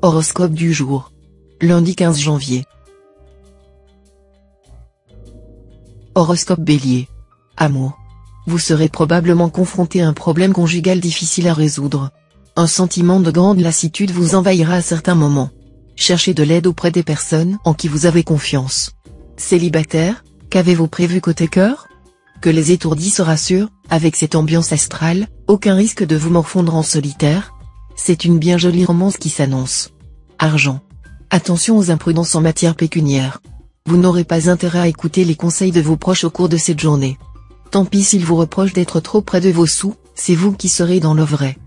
Horoscope du jour. Lundi 15 janvier. Horoscope Bélier. Amour. Vous serez probablement confronté à un problème conjugal difficile à résoudre. Un sentiment de grande lassitude vous envahira à certains moments. Cherchez de l'aide auprès des personnes en qui vous avez confiance. Célibataire, qu'avez-vous prévu côté cœur? Que les étourdis se rassurent, avec cette ambiance astrale, aucun risque de vous morfondre en solitaire. C'est une bien jolie romance qui s'annonce. Argent. Attention aux imprudences en matière pécuniaire. Vous n'aurez pas intérêt à écouter les conseils de vos proches au cours de cette journée. Tant pis s'ils vous reprochent d'être trop près de vos sous, c'est vous qui serez dans le vrai.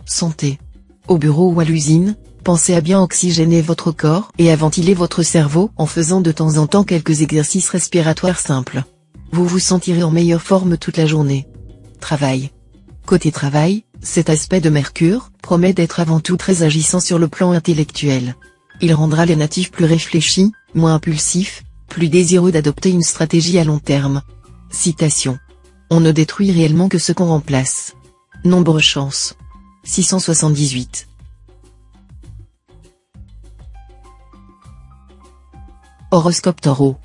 Santé. Au bureau ou à l'usine, pensez à bien oxygéner votre corps et à ventiler votre cerveau en faisant de temps en temps quelques exercices respiratoires simples. Vous vous sentirez en meilleure forme toute la journée. Travail. Côté travail, cet aspect de Mercure promet d'être avant tout très agissant sur le plan intellectuel. Il rendra les natifs plus réfléchis, moins impulsifs, plus désireux d'adopter une stratégie à long terme. Citation. On ne détruit réellement que ce qu'on remplace. Nombre chance. 678. Horoscope Taureau.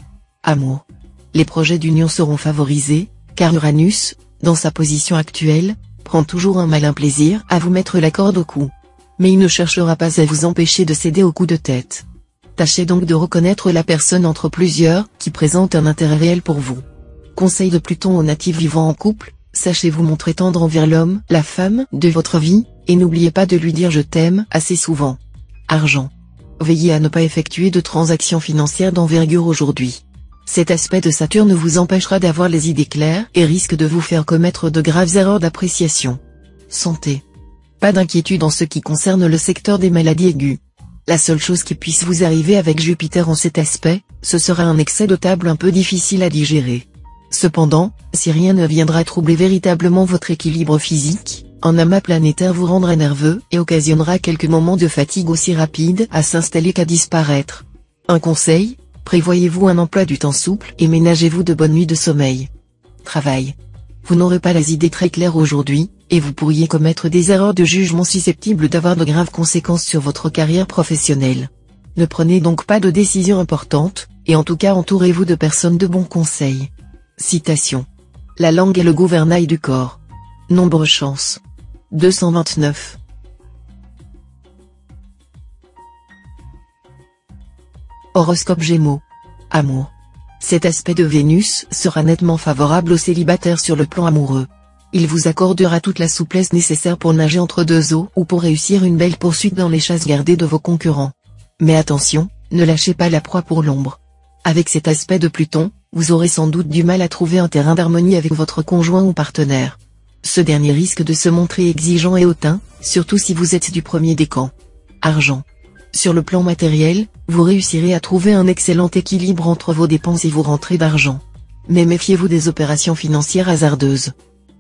Amour. Les projets d'union seront favorisés, car Uranus, dans sa position actuelle, prend toujours un malin plaisir à vous mettre la corde au cou. Mais il ne cherchera pas à vous empêcher de céder au coup de tête. Tâchez donc de reconnaître la personne entre plusieurs qui présente un intérêt réel pour vous. Conseil de Pluton aux natifs vivant en couple, sachez vous montrer tendre envers l'homme, la femme de votre vie, et n'oubliez pas de lui dire je t'aime assez souvent. Argent. Veillez à ne pas effectuer de transactions financières d'envergure aujourd'hui. Cet aspect de Saturne vous empêchera d'avoir les idées claires et risque de vous faire commettre de graves erreurs d'appréciation. Santé. Pas d'inquiétude en ce qui concerne le secteur des maladies aiguës. La seule chose qui puisse vous arriver avec Jupiter en cet aspect, ce sera un excès de table un peu difficile à digérer. Cependant, si rien ne viendra troubler véritablement votre équilibre physique, un amas planétaire vous rendra nerveux et occasionnera quelques moments de fatigue aussi rapides à s'installer qu'à disparaître. Un conseil, prévoyez-vous un emploi du temps souple et ménagez-vous de bonnes nuits de sommeil. Travail. Vous n'aurez pas les idées très claires aujourd'hui, et vous pourriez commettre des erreurs de jugement susceptibles d'avoir de graves conséquences sur votre carrière professionnelle. Ne prenez donc pas de décisions importantes, et en tout cas entourez-vous de personnes de bons conseils. Citation. La langue est le gouvernail du corps. Nombre chance. 229. Horoscope Gémeaux. Amour. Cet aspect de Vénus sera nettement favorable aux célibataires sur le plan amoureux. Il vous accordera toute la souplesse nécessaire pour nager entre deux eaux ou pour réussir une belle poursuite dans les chasses gardées de vos concurrents. Mais attention, ne lâchez pas la proie pour l'ombre. Avec cet aspect de Pluton, vous aurez sans doute du mal à trouver un terrain d'harmonie avec votre conjoint ou partenaire. Ce dernier risque de se montrer exigeant et hautain, surtout si vous êtes du premier décan. Argent. Sur le plan matériel, vous réussirez à trouver un excellent équilibre entre vos dépenses et vos rentrées d'argent. Mais méfiez-vous des opérations financières hasardeuses.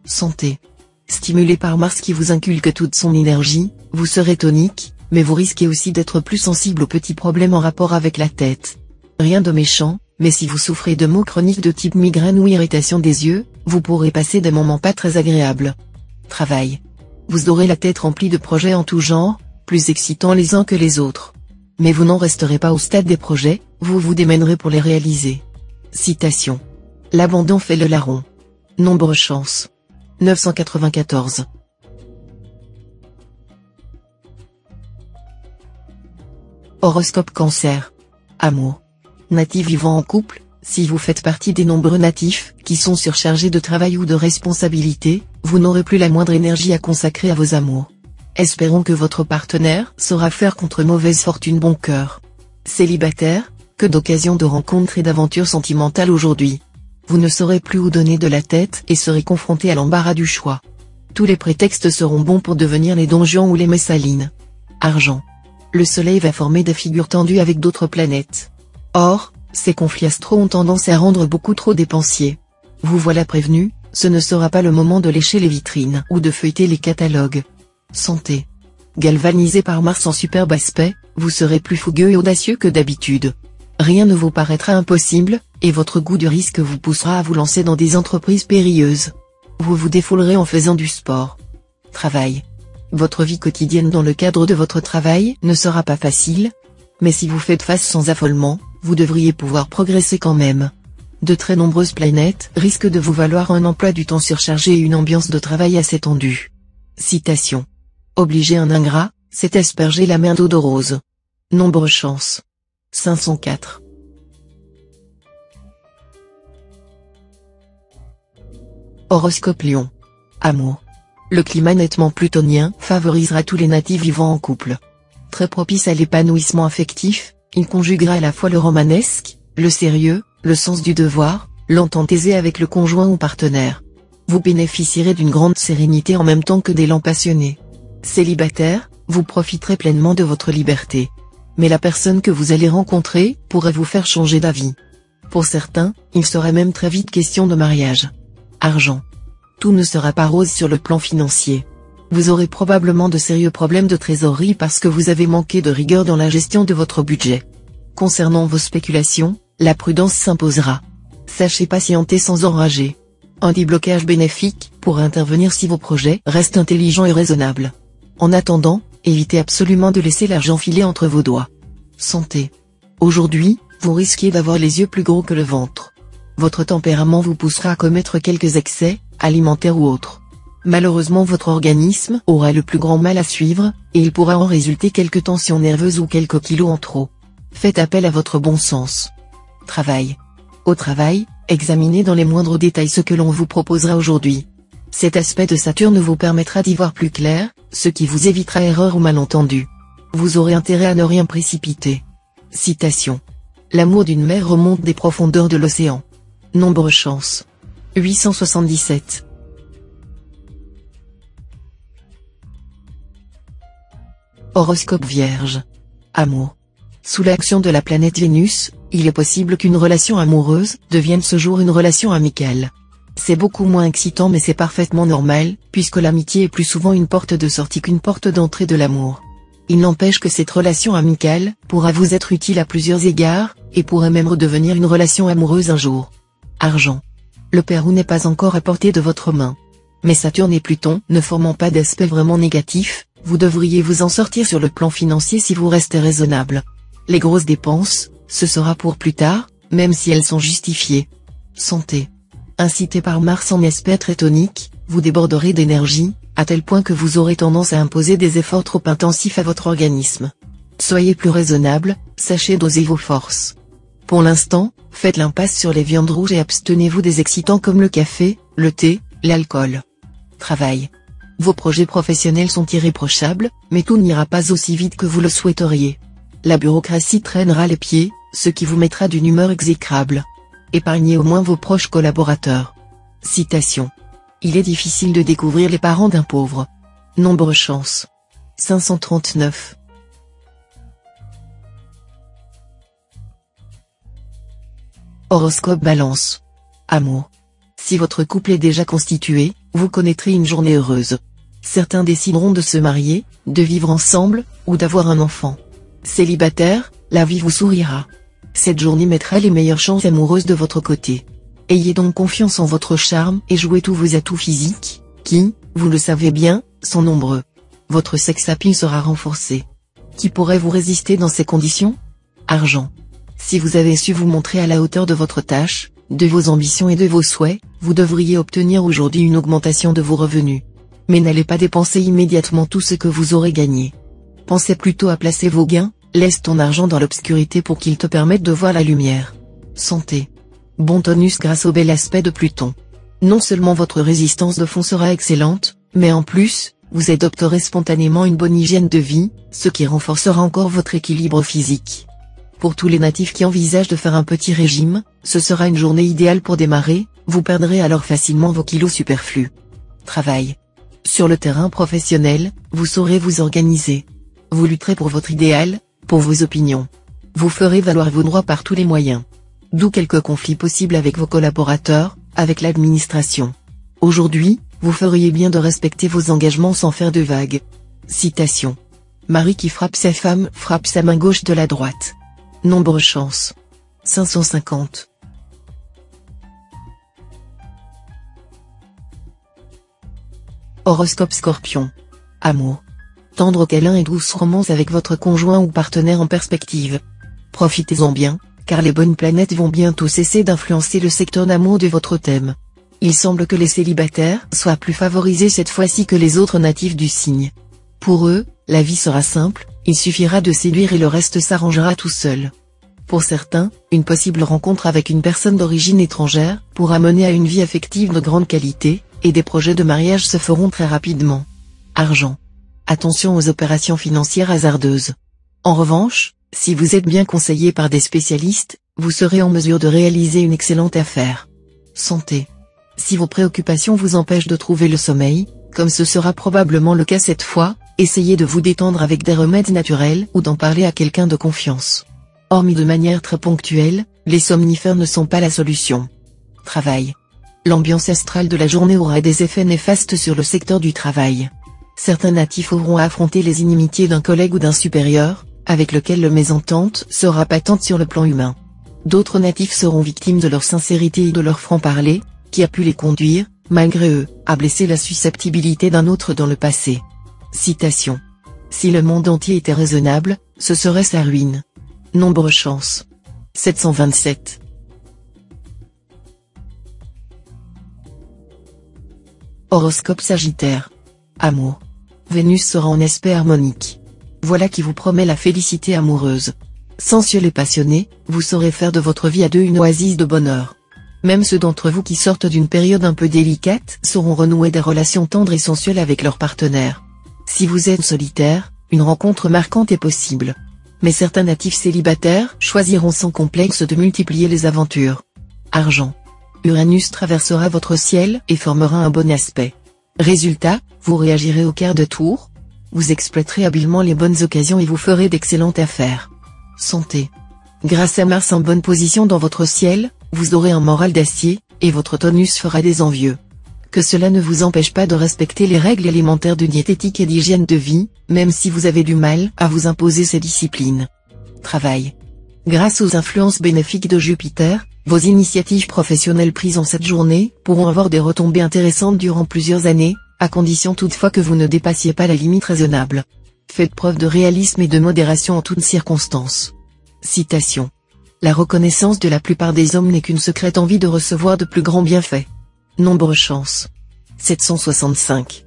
Santé. Stimulé par Mars qui vous inculque toute son énergie, vous serez tonique, mais vous risquez aussi d'être plus sensible aux petits problèmes en rapport avec la tête. Rien de méchant, mais si vous souffrez de maux chroniques de type migraine ou irritation des yeux, vous pourrez passer des moments pas très agréables. Travail. Vous aurez la tête remplie de projets en tout genre, plus excitants les uns que les autres. Mais vous n'en resterez pas au stade des projets, vous vous démènerez pour les réaliser. Citation. L'abandon fait le larron. Nombre chance. 994. Horoscope Cancer. Amour. Natifs vivant en couple, si vous faites partie des nombreux natifs qui sont surchargés de travail ou de responsabilités, vous n'aurez plus la moindre énergie à consacrer à vos amours. Espérons que votre partenaire saura faire contre mauvaise fortune bon cœur. Célibataire, que d'occasions de rencontres et d'aventures sentimentales aujourd'hui. Vous ne saurez plus où donner de la tête et serez confronté à l'embarras du choix. Tous les prétextes seront bons pour devenir les donjons ou les messalines. Argent. Le soleil va former des figures tendues avec d'autres planètes. Or, ces conflits astraux ont tendance à rendre beaucoup trop dépensiers. Vous voilà prévenu, ce ne sera pas le moment de lécher les vitrines ou de feuilleter les catalogues. Santé. Galvanisé par Mars en superbe aspect, vous serez plus fougueux et audacieux que d'habitude. Rien ne vous paraîtra impossible, et votre goût du risque vous poussera à vous lancer dans des entreprises périlleuses. Vous vous défoulerez en faisant du sport. Travail. Votre vie quotidienne dans le cadre de votre travail ne sera pas facile, mais si vous faites face sans affolement, vous devriez pouvoir progresser quand même. De très nombreuses planètes risquent de vous valoir un emploi du temps surchargé et une ambiance de travail assez tendue. Citation. Obliger un ingrat, c'est asperger la mer d'eau de rose. Nombre chance. 504. Horoscope Lion. Amour. Le climat nettement plutonien favorisera tous les natifs vivant en couple. Très propice à l'épanouissement affectif, il conjuguera à la fois le romanesque, le sérieux, le sens du devoir, l'entente aisée avec le conjoint ou partenaire. Vous bénéficierez d'une grande sérénité en même temps que d'élan passionné. Célibataire, vous profiterez pleinement de votre liberté. Mais la personne que vous allez rencontrer pourrait vous faire changer d'avis. Pour certains, il serait même très vite question de mariage. Argent. Tout ne sera pas rose sur le plan financier. Vous aurez probablement de sérieux problèmes de trésorerie parce que vous avez manqué de rigueur dans la gestion de votre budget. Concernant vos spéculations, la prudence s'imposera. Sachez patienter sans enrager. Un déblocage bénéfique pourra intervenir si vos projets restent intelligents et raisonnables. En attendant, évitez absolument de laisser l'argent filer entre vos doigts. Santé. Aujourd'hui, vous risquez d'avoir les yeux plus gros que le ventre. Votre tempérament vous poussera à commettre quelques excès, alimentaires ou autres. Malheureusement votre organisme aura le plus grand mal à suivre, et il pourra en résulter quelques tensions nerveuses ou quelques kilos en trop. Faites appel à votre bon sens. Travail. Au travail, examinez dans les moindres détails ce que l'on vous proposera aujourd'hui. Cet aspect de Saturne vous permettra d'y voir plus clair, ce qui vous évitera erreur ou malentendu. Vous aurez intérêt à ne rien précipiter. Citation. L'amour d'une mer remonte des profondeurs de l'océan. Nombre chance. 877. Horoscope Vierge. Amour. Sous l'action de la planète Vénus, il est possible qu'une relation amoureuse devienne ce jour une relation amicale. C'est beaucoup moins excitant mais c'est parfaitement normal, puisque l'amitié est plus souvent une porte de sortie qu'une porte d'entrée de l'amour. Il n'empêche que cette relation amicale pourra vous être utile à plusieurs égards, et pourrait même redevenir une relation amoureuse un jour. Argent. Le Pérou n'est pas encore à portée de votre main. Mais Saturne et Pluton ne formant pas d'aspect vraiment négatif, vous devriez vous en sortir sur le plan financier si vous restez raisonnable. Les grosses dépenses, ce sera pour plus tard, même si elles sont justifiées. Santé. Incité par Mars en aspect très tonique, vous déborderez d'énergie, à tel point que vous aurez tendance à imposer des efforts trop intensifs à votre organisme. Soyez plus raisonnable, sachez doser vos forces. Pour l'instant, faites l'impasse sur les viandes rouges et abstenez-vous des excitants comme le café, le thé, l'alcool. Travail. Vos projets professionnels sont irréprochables, mais tout n'ira pas aussi vite que vous le souhaiteriez. La bureaucratie traînera les pieds, ce qui vous mettra d'une humeur exécrable. Épargnez au moins vos proches collaborateurs. Citation. Il est difficile de découvrir les parents d'un pauvre. Nombre chance. 539. Horoscope Balance. Amour. Si votre couple est déjà constitué, vous connaîtrez une journée heureuse. Certains décideront de se marier, de vivre ensemble, ou d'avoir un enfant. Célibataire, la vie vous sourira. Cette journée mettra les meilleures chances amoureuses de votre côté. Ayez donc confiance en votre charme et jouez tous vos atouts physiques, qui, vous le savez bien, sont nombreux. Votre sex appeal sera renforcé. Qui pourrait vous résister dans ces conditions? Argent. Si vous avez su vous montrer à la hauteur de votre tâche, de vos ambitions et de vos souhaits, vous devriez obtenir aujourd'hui une augmentation de vos revenus. Mais n'allez pas dépenser immédiatement tout ce que vous aurez gagné. Pensez plutôt à placer vos gains, laisse ton argent dans l'obscurité pour qu'il te permette de voir la lumière. Santé. Bon tonus grâce au bel aspect de Pluton. Non seulement votre résistance de fond sera excellente, mais en plus, vous adopterez spontanément une bonne hygiène de vie, ce qui renforcera encore votre équilibre physique. Pour tous les natifs qui envisagent de faire un petit régime, ce sera une journée idéale pour démarrer, vous perdrez alors facilement vos kilos superflus. Travail. Sur le terrain professionnel, vous saurez vous organiser. Vous lutterez pour votre idéal, pour vos opinions. Vous ferez valoir vos droits par tous les moyens. D'où quelques conflits possibles avec vos collaborateurs, avec l'administration. Aujourd'hui, vous feriez bien de respecter vos engagements sans faire de vagues. Citation. Mari qui frappe sa femme frappe sa main gauche de la droite. Nombre chance. 550. Horoscope Scorpion. Amour. tendre câlin et douce romance avec votre conjoint ou partenaire en perspective. Profitez-en bien, car les bonnes planètes vont bientôt cesser d'influencer le secteur d'amour de votre thème. Il semble que les célibataires soient plus favorisés cette fois-ci que les autres natifs du signe. Pour eux, la vie sera simple, il suffira de séduire et le reste s'arrangera tout seul. Pour certains, une possible rencontre avec une personne d'origine étrangère pourra mener à une vie affective de grande qualité, et des projets de mariage se feront très rapidement. Argent. Attention aux opérations financières hasardeuses. En revanche, si vous êtes bien conseillé par des spécialistes, vous serez en mesure de réaliser une excellente affaire. Santé. Si vos préoccupations vous empêchent de trouver le sommeil, comme ce sera probablement le cas cette fois, essayez de vous détendre avec des remèdes naturels ou d'en parler à quelqu'un de confiance. Hormis de manière très ponctuelle, les somnifères ne sont pas la solution. Travail. L'ambiance astrale de la journée aura des effets néfastes sur le secteur du travail. Certains natifs auront à affronter les inimitiés d'un collègue ou d'un supérieur, avec lequel le mésentente sera patente sur le plan humain. D'autres natifs seront victimes de leur sincérité et de leur franc-parler, qui a pu les conduire, malgré eux, à blesser la susceptibilité d'un autre dans le passé. Citation. Si le monde entier était raisonnable, ce serait sa ruine. Nombre chance. 727. Horoscope Sagittaire. Amour. Vénus sera en aspect harmonique. Voilà qui vous promet la félicité amoureuse. Sensuel et passionné, vous saurez faire de votre vie à deux une oasis de bonheur. Même ceux d'entre vous qui sortent d'une période un peu délicate sauront renouer des relations tendres et sensuelles avec leur partenaire. Si vous êtes solitaire, une rencontre marquante est possible. Mais certains natifs célibataires choisiront sans complexe de multiplier les aventures. Argent. Uranus traversera votre ciel et formera un bon aspect. Résultat, vous réagirez au quart de tour. Vous exploiterez habilement les bonnes occasions et vous ferez d'excellentes affaires. Santé. Grâce à Mars en bonne position dans votre ciel, vous aurez un moral d'acier, et votre tonus fera des envieux. Que cela ne vous empêche pas de respecter les règles élémentaires de diététique et d'hygiène de vie, même si vous avez du mal à vous imposer ces disciplines. Travail. Grâce aux influences bénéfiques de Jupiter, vos initiatives professionnelles prises en cette journée pourront avoir des retombées intéressantes durant plusieurs années, à condition toutefois que vous ne dépassiez pas la limite raisonnable. Faites preuve de réalisme et de modération en toutes circonstances. Citation. La reconnaissance de la plupart des hommes n'est qu'une secrète envie de recevoir de plus grands bienfaits. Nombre chance. 765.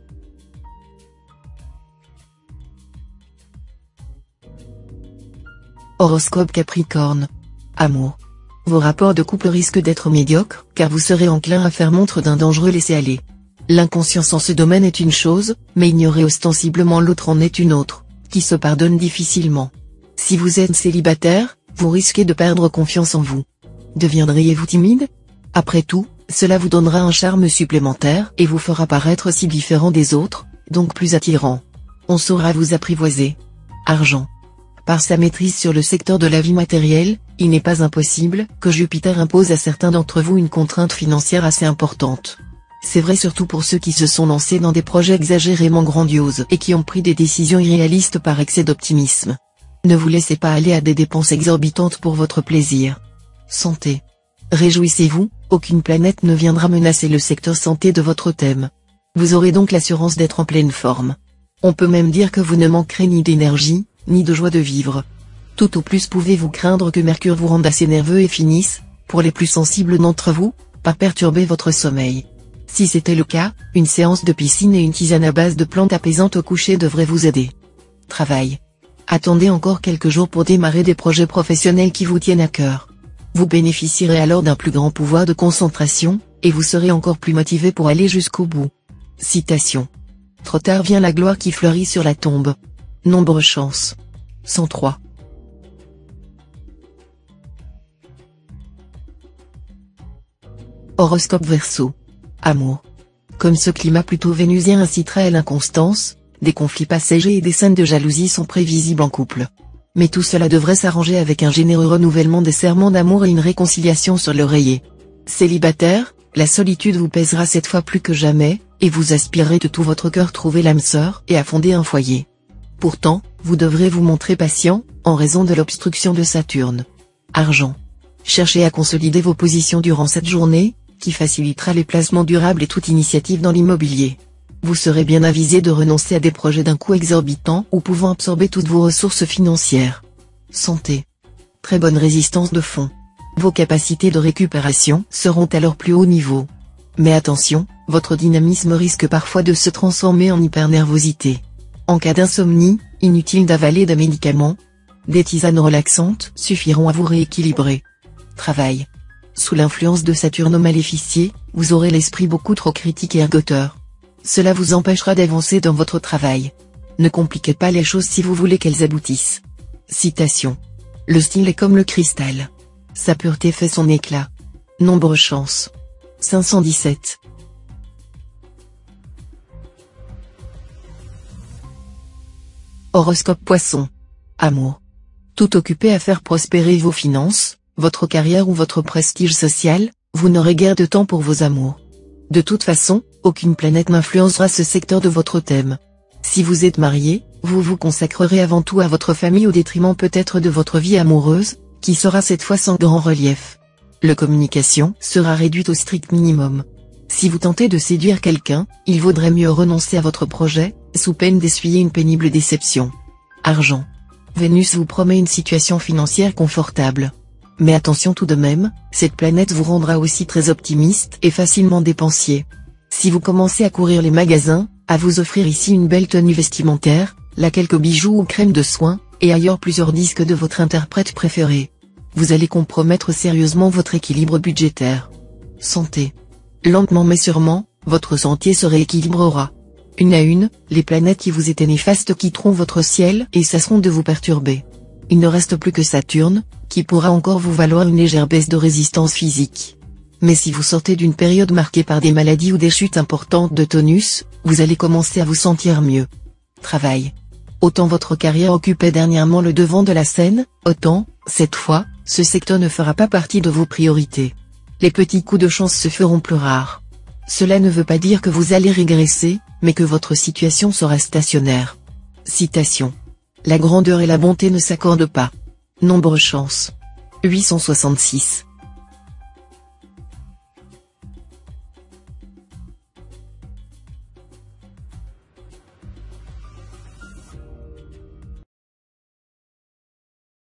Horoscope Capricorne. Amour. Vos rapports de couple risquent d'être médiocres, car vous serez enclin à faire montre d'un dangereux laisser-aller. L'inconscience en ce domaine est une chose, mais ignorer ostensiblement l'autre en est une autre, qui se pardonne difficilement. Si vous êtes célibataire, vous risquez de perdre confiance en vous. Deviendriez-vous timide? Après tout, cela vous donnera un charme supplémentaire et vous fera paraître si différent des autres, donc plus attirant. On saura vous apprivoiser. Argent. Par sa maîtrise sur le secteur de la vie matérielle, il n'est pas impossible que Jupiter impose à certains d'entre vous une contrainte financière assez importante. C'est vrai surtout pour ceux qui se sont lancés dans des projets exagérément grandioses et qui ont pris des décisions irréalistes par excès d'optimisme. Ne vous laissez pas aller à des dépenses exorbitantes pour votre plaisir. Santé. Réjouissez-vous, aucune planète ne viendra menacer le secteur santé de votre thème. Vous aurez donc l'assurance d'être en pleine forme. On peut même dire que vous ne manquerez ni d'énergie, ni de joie de vivre. Tout au plus pouvez-vous craindre que Mercure vous rende assez nerveux et finisse, pour les plus sensibles d'entre vous, par perturber votre sommeil. Si c'était le cas, une séance de piscine et une tisane à base de plantes apaisantes au coucher devraient vous aider. Travail. Attendez encore quelques jours pour démarrer des projets professionnels qui vous tiennent à cœur. Vous bénéficierez alors d'un plus grand pouvoir de concentration, et vous serez encore plus motivé pour aller jusqu'au bout. Citation. Trop tard vient la gloire qui fleurit sur la tombe. Nombre chance. 103. Horoscope Verseau. Amour. Comme ce climat plutôt vénusien incitera à l'inconstance, des conflits passagers et des scènes de jalousie sont prévisibles en couple. Mais tout cela devrait s'arranger avec un généreux renouvellement des serments d'amour et une réconciliation sur l'oreiller. Célibataire, la solitude vous pèsera cette fois plus que jamais, et vous aspirerez de tout votre cœur trouver l'âme sœur et à fonder un foyer. Pourtant, vous devrez vous montrer patient, en raison de l'obstruction de Saturne. Argent. Cherchez à consolider vos positions durant cette journée, qui facilitera les placements durables et toute initiative dans l'immobilier. Vous serez bien avisé de renoncer à des projets d'un coût exorbitant ou pouvant absorber toutes vos ressources financières. Santé. Très bonne résistance de fonds. Vos capacités de récupération seront à leur plus haut niveau. Mais attention, votre dynamisme risque parfois de se transformer en hypernervosité. En cas d'insomnie, inutile d'avaler des médicaments. Des tisanes relaxantes suffiront à vous rééquilibrer. Travail. Sous l'influence de Saturne au maléficier, vous aurez l'esprit beaucoup trop critique et ergoteur. Cela vous empêchera d'avancer dans votre travail. Ne compliquez pas les choses si vous voulez qu'elles aboutissent. Citation. Le style est comme le cristal. Sa pureté fait son éclat. Nombre chance. 517. Horoscope Poisson. Amour. Tout occupé à faire prospérer vos finances, votre carrière ou votre prestige social, vous n'aurez guère de temps pour vos amours. De toute façon, aucune planète n'influencera ce secteur de votre thème. Si vous êtes marié, vous vous consacrerez avant tout à votre famille au détriment peut-être de votre vie amoureuse, qui sera cette fois sans grand relief. La communication sera réduite au strict minimum. Si vous tentez de séduire quelqu'un, il vaudrait mieux renoncer à votre projet, sous peine d'essuyer une pénible déception. Argent. Vénus vous promet une situation financière confortable. Mais attention tout de même, cette planète vous rendra aussi très optimiste et facilement dépensier. Si vous commencez à courir les magasins, à vous offrir ici une belle tenue vestimentaire, là quelques bijoux ou crèmes de soins, et ailleurs plusieurs disques de votre interprète préféré, vous allez compromettre sérieusement votre équilibre budgétaire. Santé. Lentement mais sûrement, votre santé se rééquilibrera. Une à une, les planètes qui vous étaient néfastes quitteront votre ciel et cesseront de vous perturber. Il ne reste plus que Saturne, qui pourra encore vous valoir une légère baisse de résistance physique. Mais si vous sortez d'une période marquée par des maladies ou des chutes importantes de tonus, vous allez commencer à vous sentir mieux. Travail. Autant votre carrière occupait dernièrement le devant de la scène, autant, cette fois, ce secteur ne fera pas partie de vos priorités. Les petits coups de chance se feront plus rares. Cela ne veut pas dire que vous allez régresser, mais que votre situation sera stationnaire. Citation. La grandeur et la bonté ne s'accordent pas. Nombre chance. 866.